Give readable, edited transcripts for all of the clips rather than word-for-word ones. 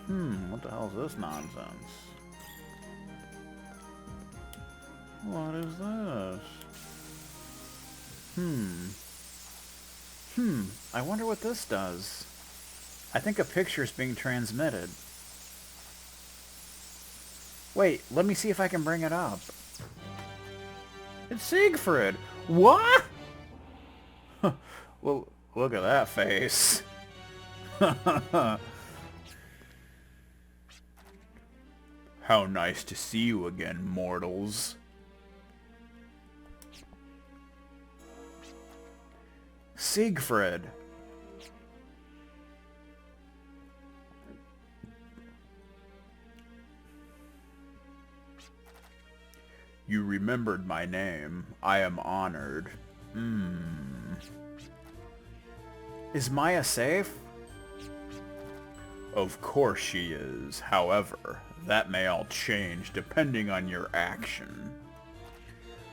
What the hell is this nonsense? What is this? I wonder what this does. I think a picture is being transmitted. Wait, let me see if I can bring it up. It's Siegfried! What? Well, look at that face. How nice to see you again, mortals. Siegfried. You remembered my name. I am honored. Is Maya safe? Of course she is. However, that may all change depending on your action.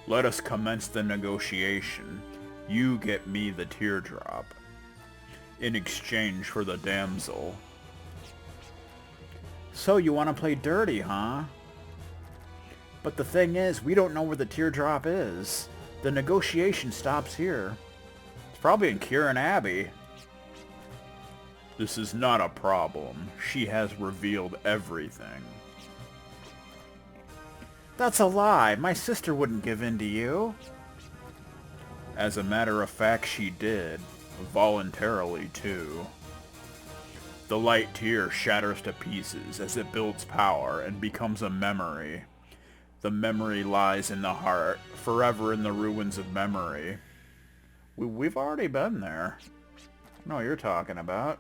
Let us commence the negotiation. You get me the teardrop. In exchange for the damsel. So you want to play dirty, huh? But the thing is, we don't know where the teardrop is. The negotiation stops here. It's probably in Kieran Abbey. This is not a problem. She has revealed everything. That's a lie. My sister wouldn't give in to you. As a matter of fact, she did. Voluntarily, too. The light tear shatters to pieces as it builds power and becomes a memory. The memory lies in the heart, forever in the ruins of memory. We've already been there. I know what you're talking about.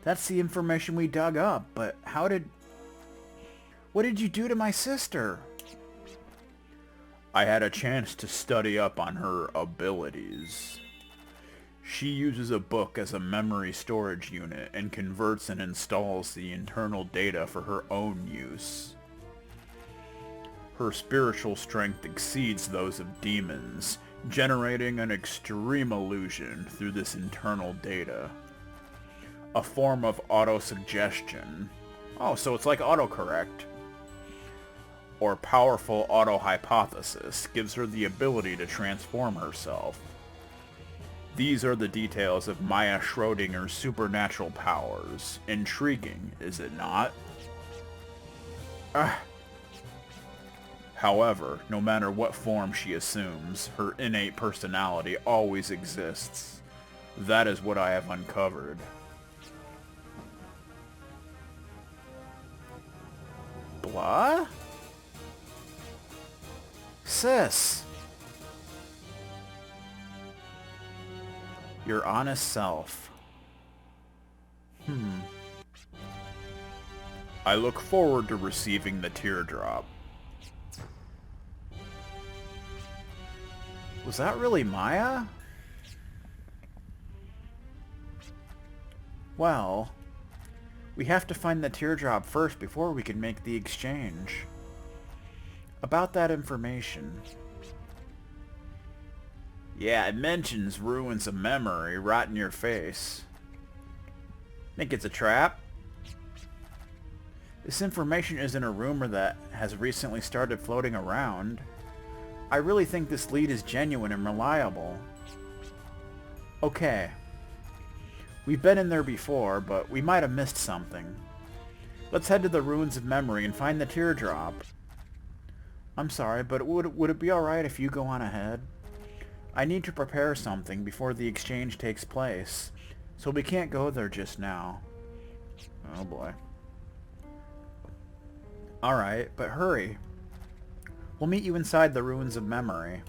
That's the information we dug up, but what did you do to my sister? I had a chance to study up on her abilities. She uses a book as a memory storage unit and converts and installs the internal data for her own use. Her spiritual strength exceeds those of demons, generating an extreme illusion through this internal data. A form of auto-suggestion. Oh, so it's like autocorrect. Or powerful auto-hypothesis gives her the ability to transform herself. These are the details of Maya Schrodinger's supernatural powers. Intriguing, is it not? However, no matter what form she assumes, her innate personality always exists. That is what I have uncovered. Blah? Sis! Your honest self. I look forward to receiving the teardrop. Was that really Maya? Well, we have to find the teardrop first before we can make the exchange. About that information. Yeah, it mentions ruins of memory right in your face. Think it's a trap? This information isn't a rumor that has recently started floating around. I really think this lead is genuine and reliable. Okay. We've been in there before, but we might have missed something. Let's head to the ruins of memory and find the teardrop. I'm sorry, but would it be alright if you go on ahead? I need to prepare something before the exchange takes place, so we can't go there just now. Oh boy. Alright, but hurry. We'll meet you inside the ruins of memory.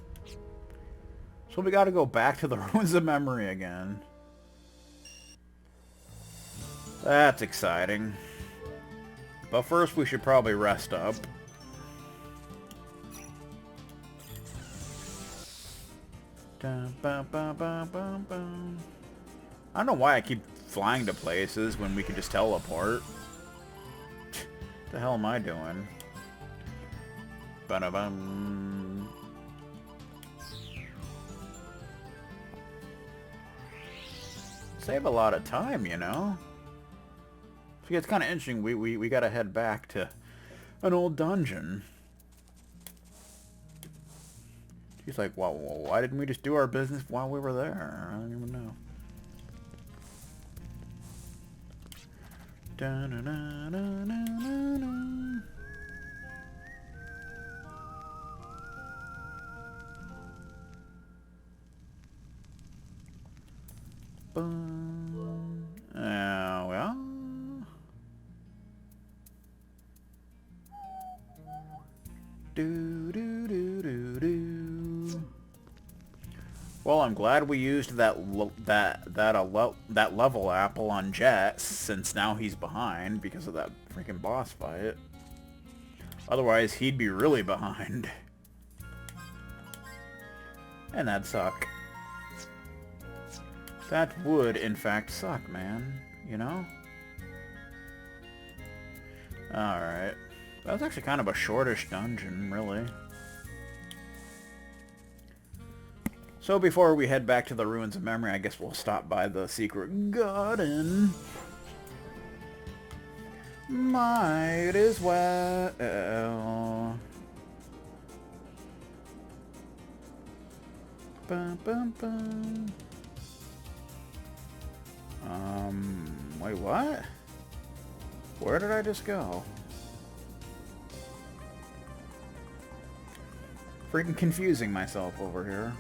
So we gotta go back to the ruins of memory again. That's exciting. But first we should probably rest up. I don't know why I keep flying to places when we can just teleport. What the hell am I doing? Ba-da-bum. Save a lot of time, you know? Yeah, it's kind of interesting. We gotta head back to an old dungeon. He's like, well, why didn't we just do our business while we were there? I don't even know. Da -da -da -da -da -da -da. Well. Well, I'm glad we used that level apple on Jet, since now he's behind because of that freaking boss fight. Otherwise, he'd be really behind. And that'd suck. That would, in fact, suck, man. You know? Alright. That was actually kind of a shortish dungeon, really. So before we head back to the Ruins of Memory, I guess we'll stop by the secret garden. Might as well. Bum, bum, bum. Wait, what? Where did I just go? Freaking confusing myself over here.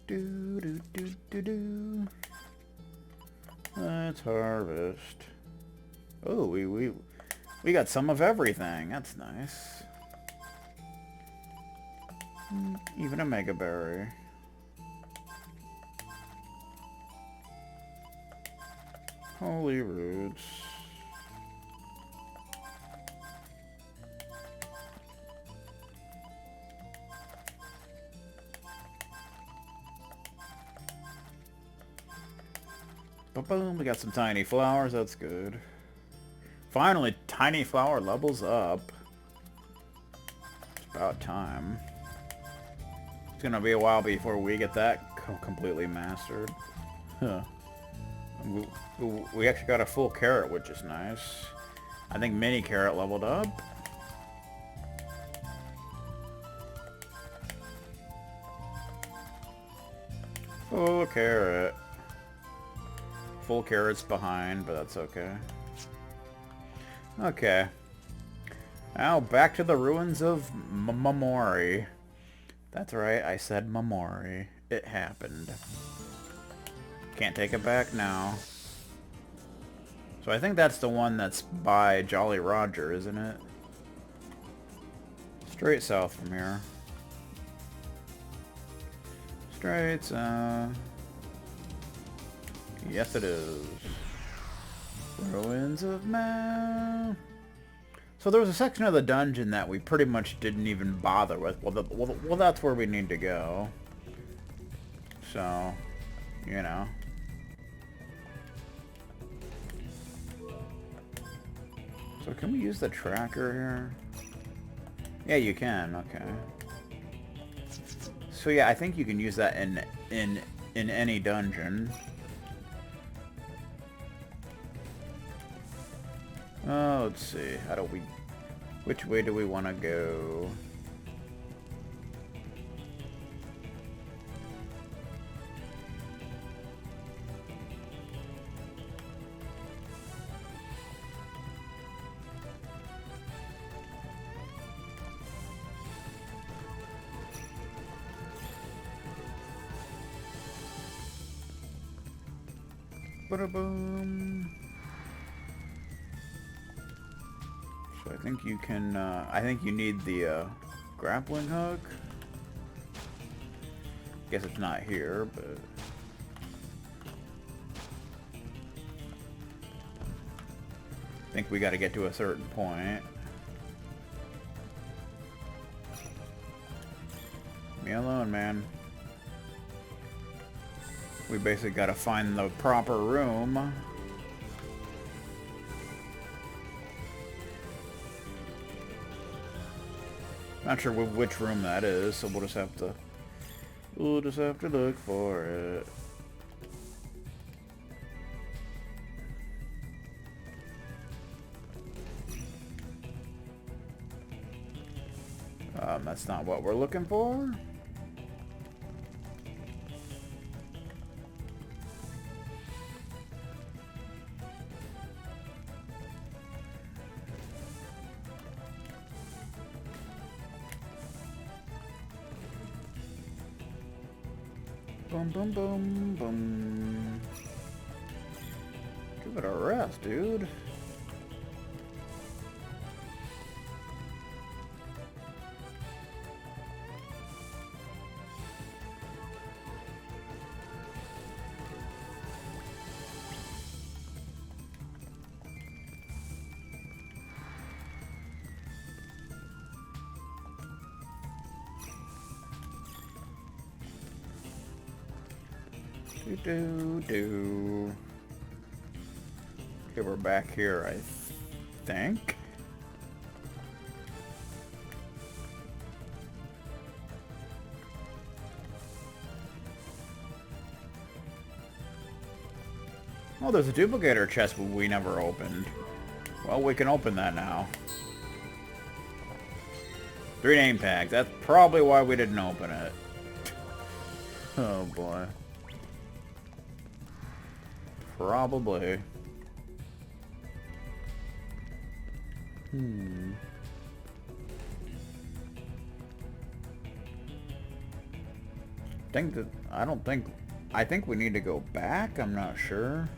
Do. Let's harvest. Oh, we got some of everything. That's nice. Even a mega berry. Holy roots. Boom, we got some tiny flowers, that's good. Finally, tiny flower levels up. It's about time. It's gonna be a while before we get that completely mastered. Huh. We actually got a full carrot, which is nice. I think mini carrot leveled up. Full carrot. Full carrot's behind, but that's okay. Okay. Now back to the ruins of Mamori. That's right, I said Mamori. It happened. Can't take it back now. So I think that's the one that's by Jolly Roger, isn't it? Straight south from here. Straight south. Yes, it is. Ruins of Man. So there was a section of the dungeon that we pretty much didn't even bother with. Well, that's where we need to go. So, you know. So can we use the tracker here? Yeah, you can. Okay. So yeah, I think you can use that in any dungeon. Oh, let's see. Which way do we want to go? Ba-da-boom. So I think you can, I think you need the, grappling hook. Guess it's not here, but... I think we gotta get to a certain point. Leave me alone, man. We basically gotta find the proper room. Not sure which room that is, so we'll just have to look for it. That's not what we're looking for. Boom, boom, boom, boom. Give it a rest, dude. Do. Okay, we're back here, I think. Oh, there's a duplicator chest we never opened. Well, we can open that now. 3 name tags. That's probably why we didn't open it. Oh boy. Probably. I think we need to go back. I'm not sure.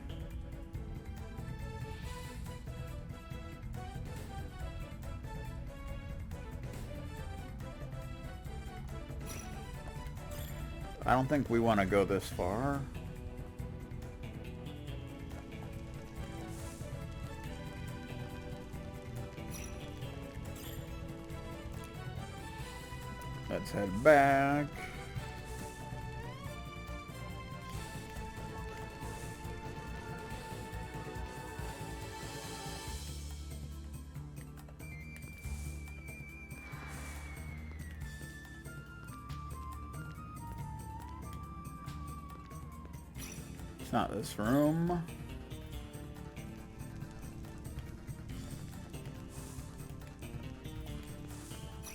I don't think we want to go this far. Let's head back. It's not this room.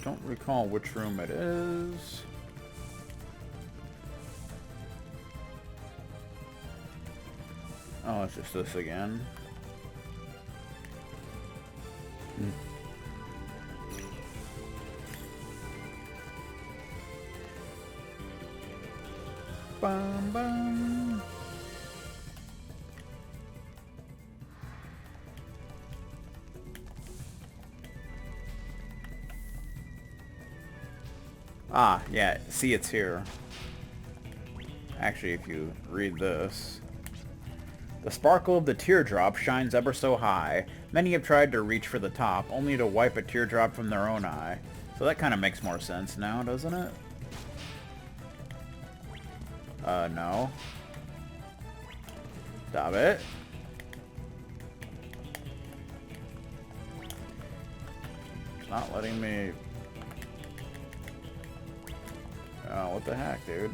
Don't recall which room it is. Oh, it's just this again. Bum, bum. Ah, yeah, see, it's here. Actually, if you read this. The sparkle of the teardrop shines ever so high. Many have tried to reach for the top, only to wipe a teardrop from their own eye. So that kind of makes more sense now, doesn't it? No. Stop it. It's not letting me... Oh, what the heck, dude?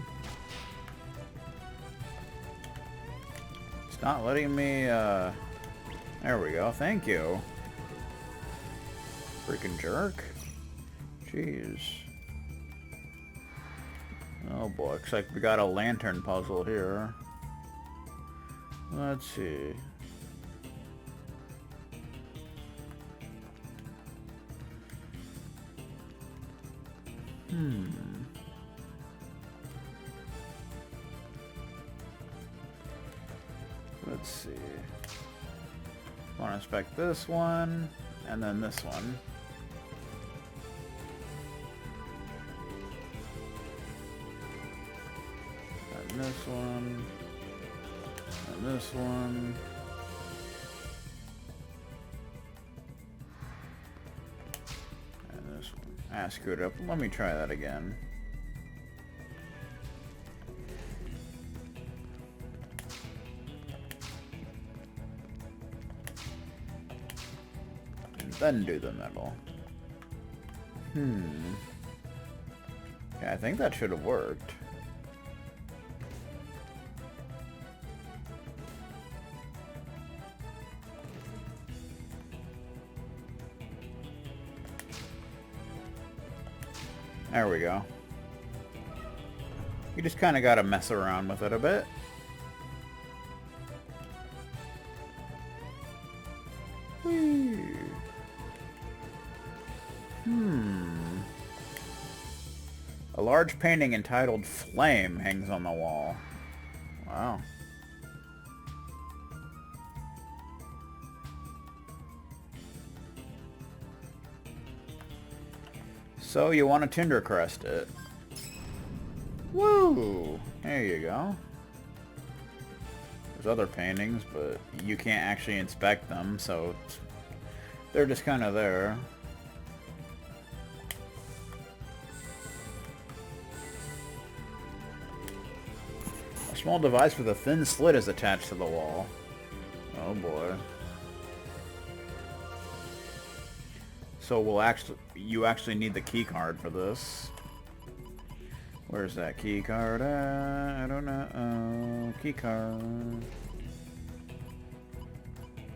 It's not letting me, There we go, thank you. Freaking jerk. Jeez. Oh boy, looks like we got a lantern puzzle here. Let's see. Let's see. Want to inspect this one, and then this one. And this one. And this one. And this one. Ah, screwed up. Let me try that again. Then do the middle. Yeah, I think that should have worked. There we go. You just kind of got to mess around with it a bit. A large painting entitled Flame hangs on the wall. Wow. So you want to Tinder crest it. Woo! There you go. There's other paintings, but you can't actually inspect them, so they're just kind of there. A small device with a thin slit is attached to the wall. Oh boy. So you actually need the key card for this. Where's that key card at? I don't know. Oh, key card.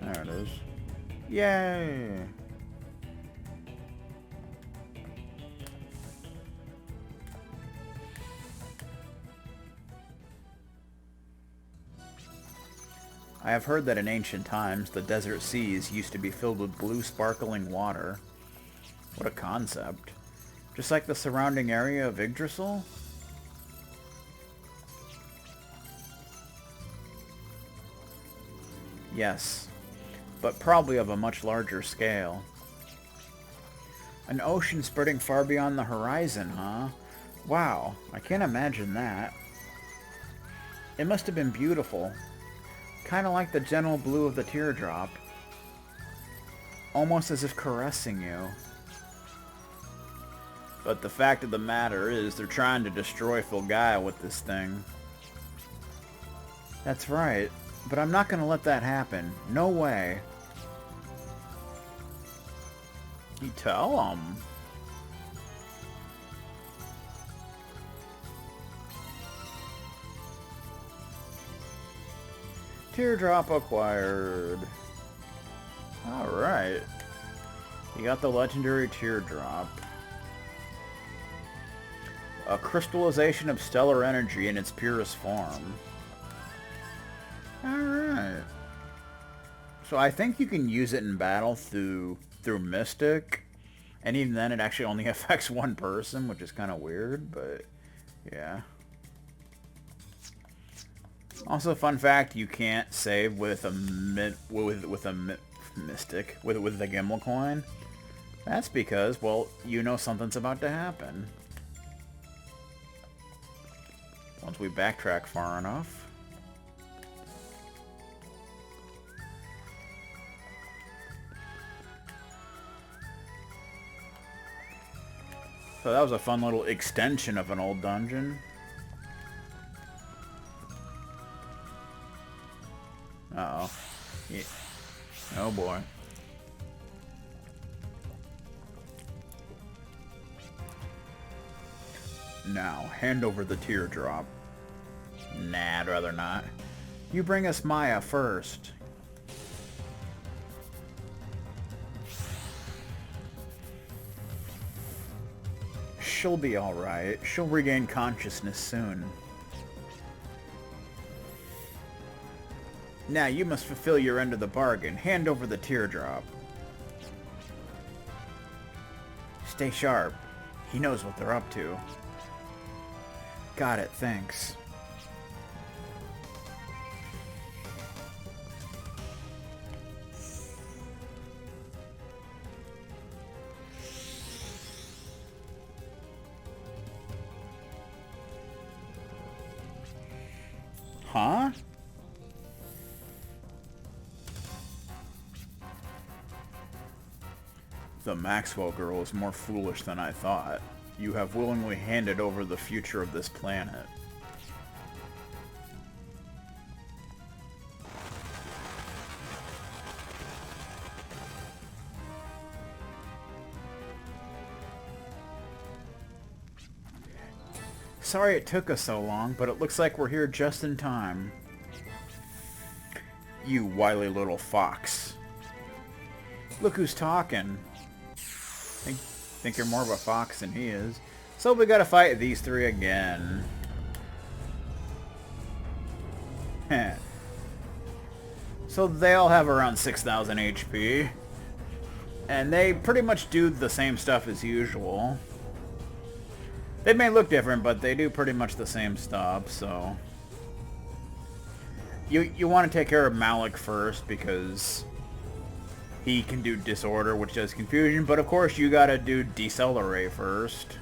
There it is. Yay! I have heard that in ancient times, the desert seas used to be filled with blue sparkling water. What a concept. Just like the surrounding area of Yggdrasil? Yes, but probably of a much larger scale. An ocean spreading far beyond the horizon, huh? Wow, I can't imagine that. It must have been beautiful. Kind of like the gentle blue of the teardrop. Almost as if caressing you. But the fact of the matter is, they're trying to destroy Filgaia with this thing. That's right. But I'm not going to let that happen. No way. You tell them. Teardrop acquired. Alright. You got the legendary Teardrop. A crystallization of stellar energy in its purest form. Alright. So I think you can use it in battle through Mystic. And even then it actually only affects one person, which is kind of weird, but yeah. Also, fun fact, you can't save with a Mystic, with the Gimbal coin. That's because, well, you know something's about to happen. Once we backtrack far enough. So that was a fun little extension of an old dungeon. Uh-oh. Yeah. Oh boy. Now, hand over the teardrop. Nah, I'd rather not. You bring us Maya first. She'll be alright. She'll regain consciousness soon. Now you must fulfill your end of the bargain. Hand over the teardrop. Stay sharp. He knows what they're up to. Got it, thanks. Huh? The Maxwell girl is more foolish than I thought. You have willingly handed over the future of this planet. sorry it took us so long, but it looks like we're here just in time. You wily little fox. Look who's talking. Think you're more of a fox than he is. So we gotta fight these three again. So they all have around 6,000 HP. And they pretty much do the same stuff as usual. They may look different, but they do pretty much the same stuff, so... You want to take care of Malik first, because he can do Disorder, which does Confusion, but of course you gotta do Decelerate first.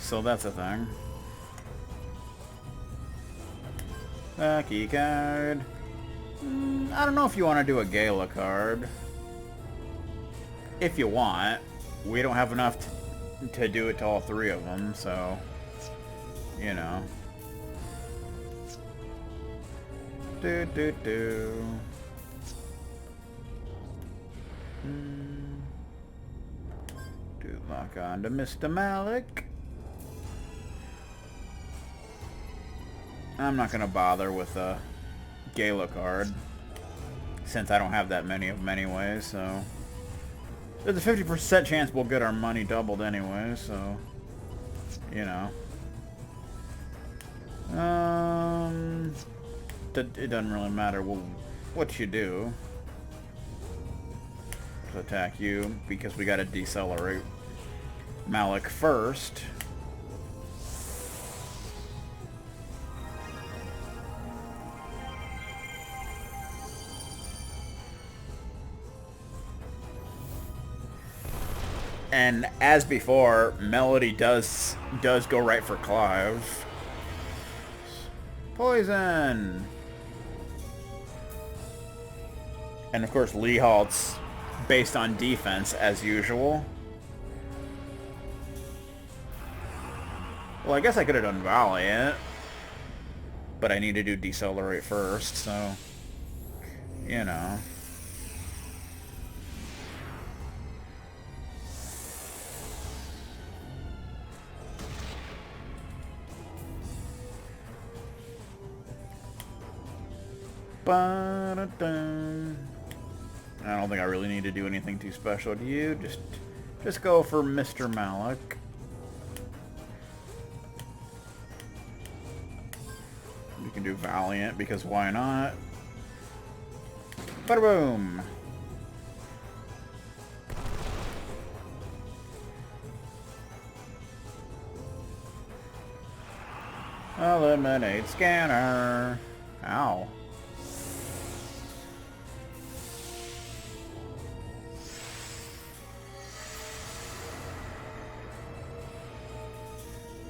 So that's a thing. Key card. I don't know if you want to do a Gala card. If you want. We don't have enough to do it to all three of them, so... You know. Do. Do lock on to Mr. Malik. I'm not gonna bother with a Gala card, since I don't have that many of them anyway, so... There's a 50% chance we'll get our money doubled anyway, so... You know. It doesn't really matter what you do to attack you, because we gotta decelerate Malik first. And as before, Melody does go right for Clive. Poison! And of course, Lee Halt's based on defense, as usual. Well, I guess I could have done Valiant. But I need to do Decelerate first, so... You know... I don't think I really need to do anything too special to you. Just go for Mr. Malik. You can do Valiant, because why not? Bada boom! Eliminate scanner. Ow.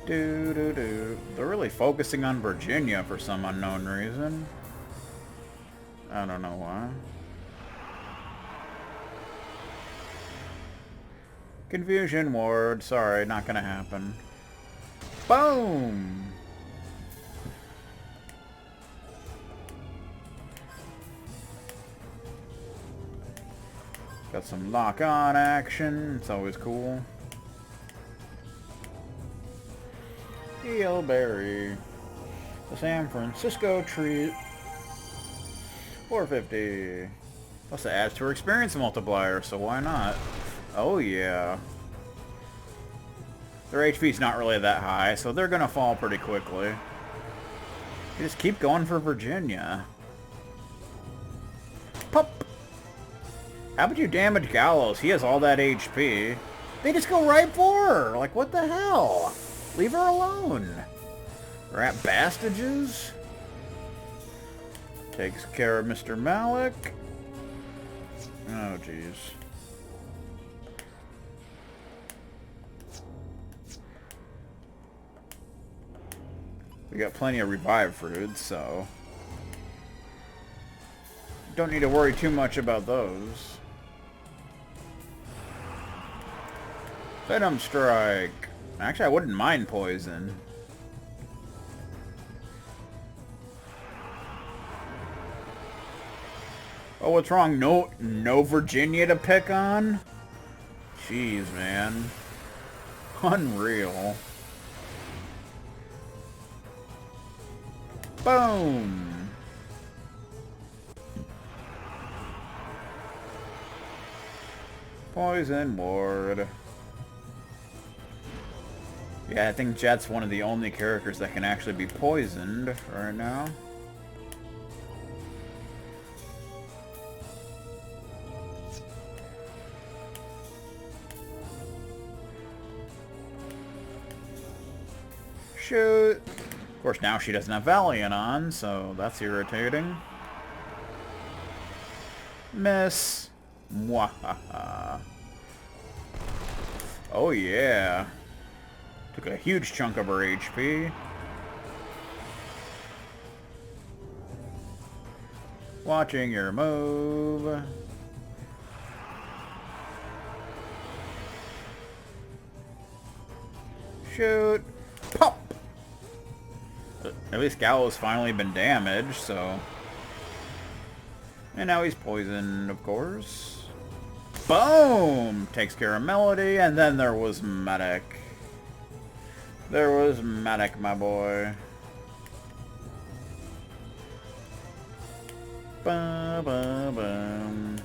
They're really focusing on Virginia for some unknown reason. I don't know why. Confusion ward. Sorry, not gonna happen. Boom! Got some lock-on action. It's always cool. Eelberry. The San Francisco treat. 450. Plus it adds to her experience multiplier, so why not? Oh yeah. Their HP's not really that high, so they're gonna fall pretty quickly. You just keep going for Virginia. Pop! How about you damage Gallows? He has all that HP. They just go right for her! Like, what the hell? Leave her alone. Rat bastages. Takes care of Mr. Malik. Oh, jeez. We got plenty of revive fruits, so... Don't need to worry too much about those. Venom Strike. Actually, I wouldn't mind poison. Oh, what's wrong? No Virginia to pick on? Jeez, man. Unreal. Boom! Poison ward. Yeah, I think Jet's one of the only characters that can actually be poisoned right now. Shoot! Of course, now she doesn't have Valiant on, so that's irritating. Miss. Mwahaha. Oh yeah. Took a huge chunk of her HP. Watching your move. Shoot. Pop! At least Gallo's finally been damaged, so... And now he's poisoned, of course. Boom! Takes care of Melody, and then there was Medic. There was Medic, my boy. Ba-ba-bum.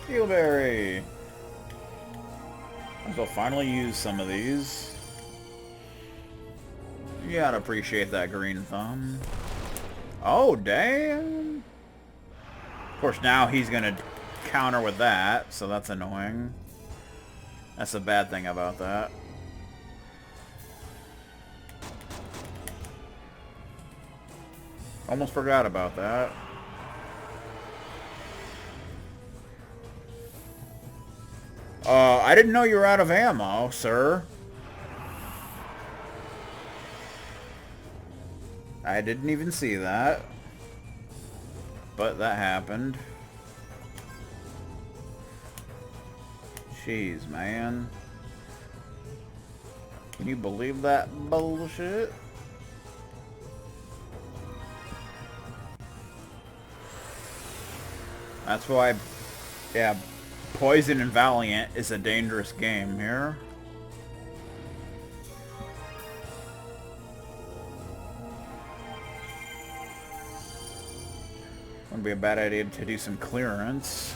Heelberry. I'll finally use some of these. You gotta appreciate that green thumb. Oh, damn! Of course, now he's gonna counter with that, so that's annoying. That's the bad thing about that. Almost forgot about that. I didn't know you were out of ammo, sir. I didn't even see that. But that happened. Jeez, man. Can you believe that bullshit? That's why, yeah, Poison and Valiant is a dangerous game here. Wouldn't be a bad idea to do some clearance.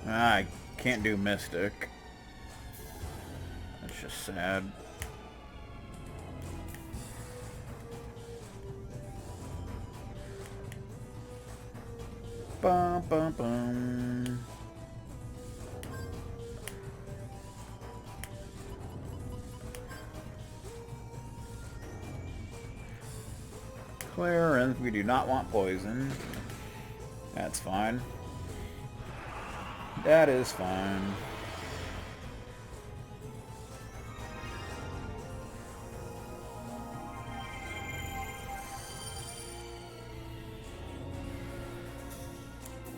I can't do Mystic. That's just sad. Bum, bum, bum. Clearance, we do not want poison. That's fine. That is fine.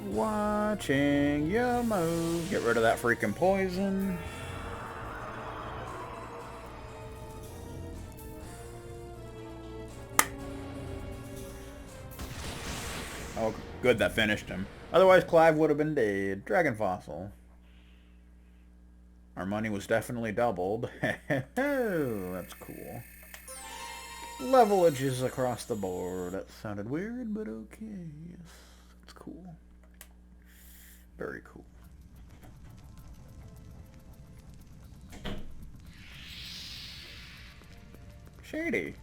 Watching your move. Get rid of that freaking poison. Oh, good, that finished him. Otherwise, Clive would have been dead. Dragon Fossil. Our money was definitely doubled. That's cool. Levelages across the board. That sounded weird, but okay. Yes, it's cool. Very cool. Shady.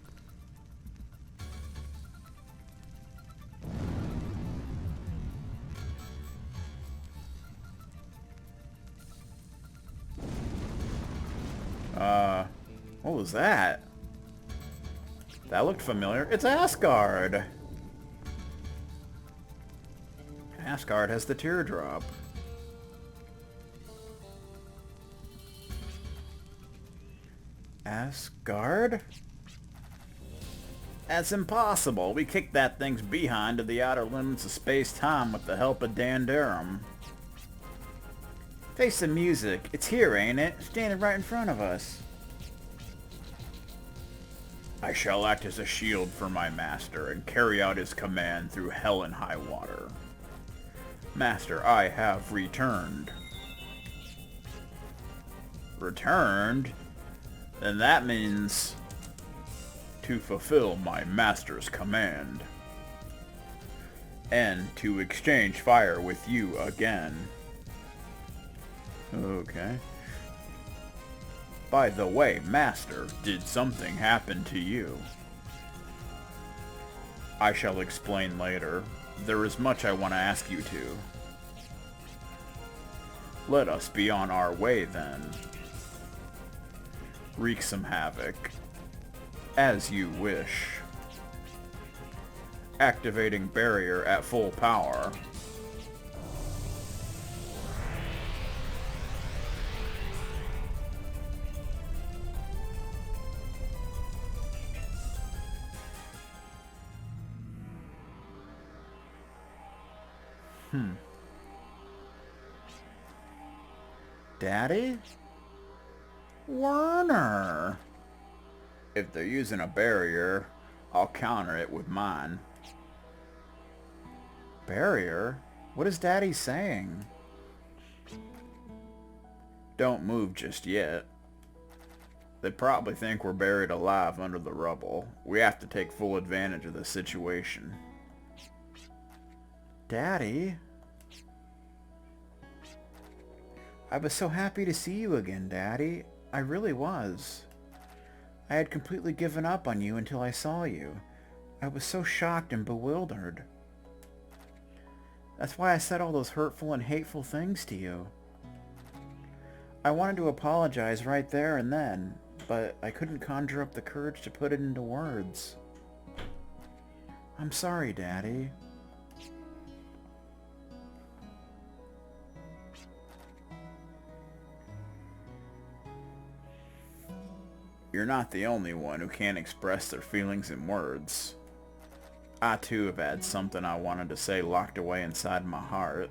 What was that? That looked familiar. It's Asgard! Asgard has the Teardrop. Asgard? That's impossible. We kicked that thing's behind to the outer limits of space-time with the help of Dan Durham. Face the music. It's here, ain't it? Standing right in front of us. I shall act as a shield for my master and carry out his command through hell and high water. Master, I have returned. Returned? Then that means to fulfill my master's command. And to exchange fire with you again. Okay. By the way, Master, did something happen to you? I shall explain later. There is much I want to ask you to. Let us be on our way then. Wreak some havoc. As you wish. Activating barrier at full power. Daddy? Werner! If they're using a barrier, I'll counter it with mine. Barrier? What is Daddy saying? Don't move just yet. They probably think we're buried alive under the rubble. We have to take full advantage of the situation. Daddy? I was so happy to see you again, Daddy. I really was. I had completely given up on you until I saw you. I was so shocked and bewildered. That's why I said all those hurtful and hateful things to you. I wanted to apologize right there and then, but I couldn't conjure up the courage to put it into words. I'm sorry, Daddy. You're not the only one who can't express their feelings in words. I too have had something I wanted to say locked away inside my heart.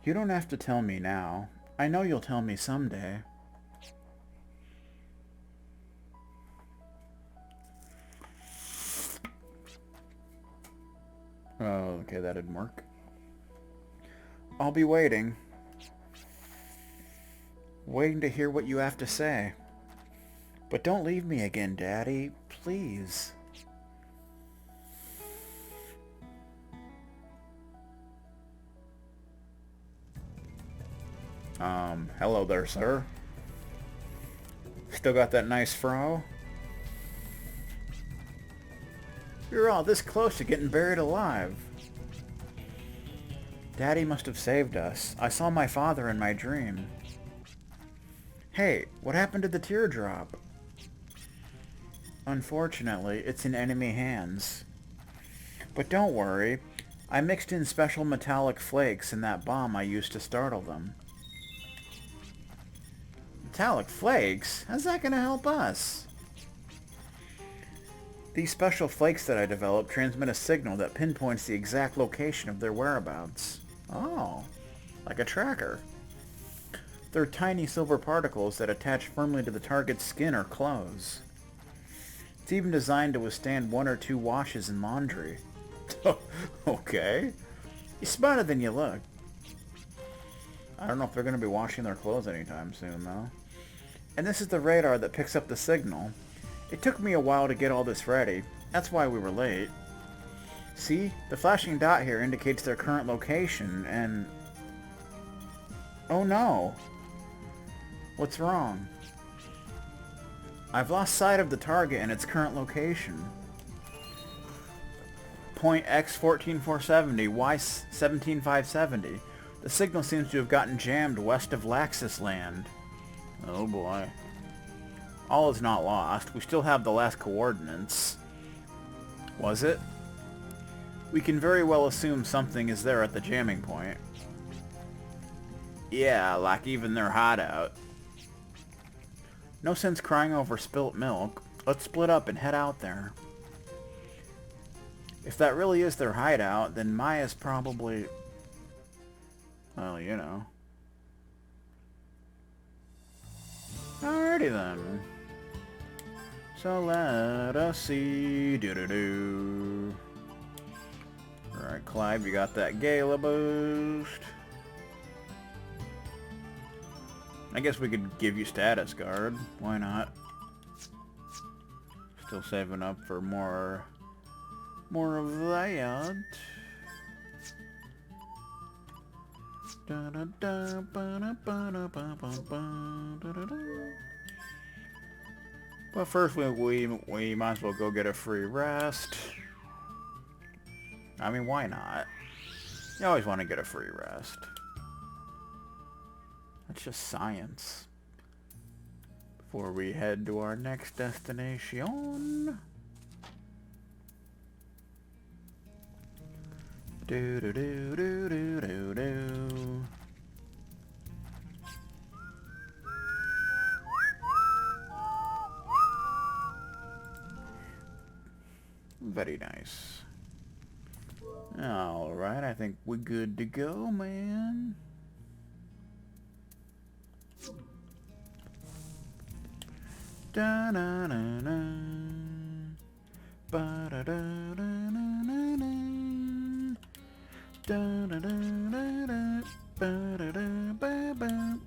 You don't have to tell me now. I know you'll tell me someday. Oh, okay, that didn't work. I'll be waiting. Waiting to hear what you have to say. But don't leave me again, Daddy. Please. Hello there, sir. Still got that nice fro? You're all this close to getting buried alive. Daddy must have saved us. I saw my father in my dream. Hey, what happened to the teardrop? Unfortunately, it's in enemy hands. But don't worry. I mixed in special metallic flakes in that bomb I used to startle them. Metallic flakes? How's that gonna help us? These special flakes that I developed transmit a signal that pinpoints the exact location of their whereabouts. Oh, like a tracker. They're tiny silver particles that attach firmly to the target's skin or clothes. It's even designed to withstand 1 or 2 washes in laundry. Okay. You're smarter than you look. I don't know if they're going to be washing their clothes anytime soon, though. And this is the radar that picks up the signal. It took me a while to get all this ready. That's why we were late. See? The flashing dot here indicates their current location, and... Oh no! What's wrong? I've lost sight of the target and its current location. Point X 14470, Y 17570. The signal seems to have gotten jammed west of Laxus Land. Oh boy. All is not lost. We still have the last coordinates. Was it? We can very well assume something is there at the jamming point. Yeah, like even their hideout. No sense crying over spilt milk. Let's split up and head out there. If that really is their hideout, then Maya's probably... Well, you know. Alrighty then. So let us see. Do-do-do. Alright, Clive, you got that Gala boost. I guess we could give you status guard. Why not? Still saving up for more of that. But first we might as well go get a free rest. I mean, why not? You always want to get a free rest. That's just science. Before we head to our next destination. Do do do do do do do. Very nice. Alright, I think we're good to go, man. Da na na na. Ba da da da na na na. Da da da da da. Ba da da ba ba.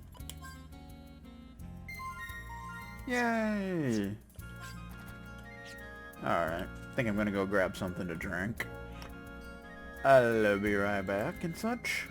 Yay! Alright, I think I'm gonna go grab something to drink. I'll be right back and such.